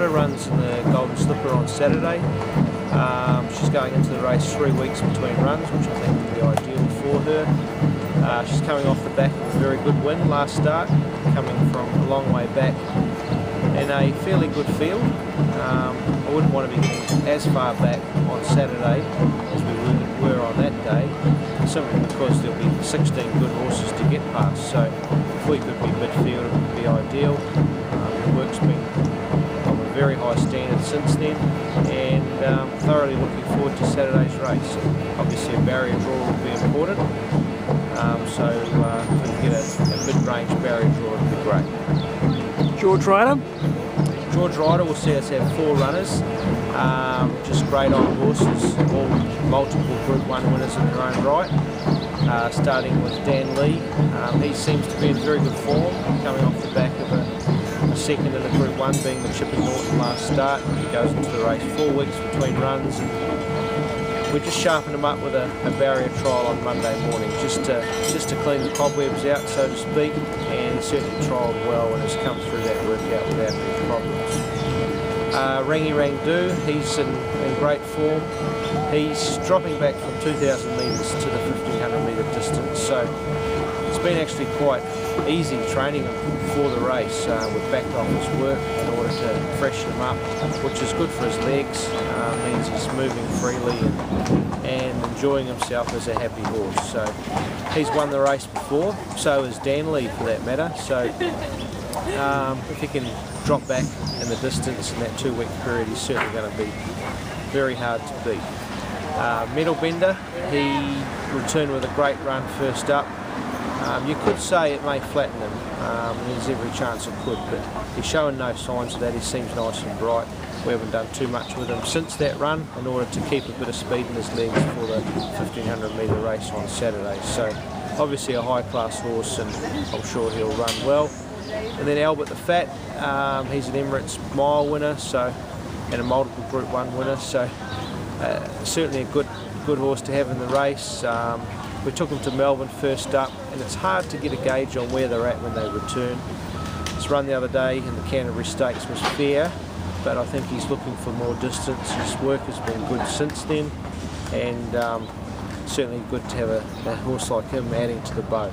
Ryder runs in the Golden Slipper on Saturday. She's going into the race 3 weeks between runs, which I think will be ideal for her. She's coming off the back of a very good win last start, coming from a long way back in a fairly good field. I wouldn't want to be getting as far back on Saturday as we were on that day, simply because there'll be 16 good horses to get past. So if we could be midfield, it would be ideal. The work's been of a very high standard since then, and thoroughly looking forward to Saturday's race. Obviously a barrier draw will be important, so if we can get a mid-range barrier draw, it would be great. George Ryder? George Ryder will see us have 4 runners, just great old horses, all multiple Group 1 winners in their own right. Starting with Dan Lee, he seems to be in very good form, coming off the back of a second in the Group 1, being the Chip and Norton last start. He goes into the race 4 weeks between runs, and we just sharpened him up with a barrier trial on Monday morning, just to clean the cobwebs out, so to speak, and he certainly trialled well and has come through that workout without any problems. Rangi Rangdu, he's in great form. He's dropping back from 2,000 metres to the 1,500 metre distance, so it's been actually quite easy training him for the race. We've backed off his work in order to freshen him up, which is good for his legs, means he's moving freely and enjoying himself as a happy horse. So he's won the race before, so has Dan Lee for that matter, so if he can drop back in the distance in that 2-week period, he's certainly going to be very hard to beat. Medal Bender, he returned with a great run first up. You could say it may flatten him, there's every chance it could, but he's showing no signs of that. He seems nice and bright. We haven't done too much with him since that run in order to keep a bit of speed in his legs for the 1,500 metre race on Saturday. So obviously a high class horse, and I'm sure he'll run well. And then Albert the Fat, he's an Emirates Mile winner, so, and a multiple Group 1 winner, so certainly a good horse to have in the race. We took him to Melbourne first up, and it's hard to get a gauge on where they're at when they return. His run the other day in the Canterbury Stakes was fair, but I think he's looking for more distance. His work has been good since then, and certainly good to have a horse like him adding to the bow.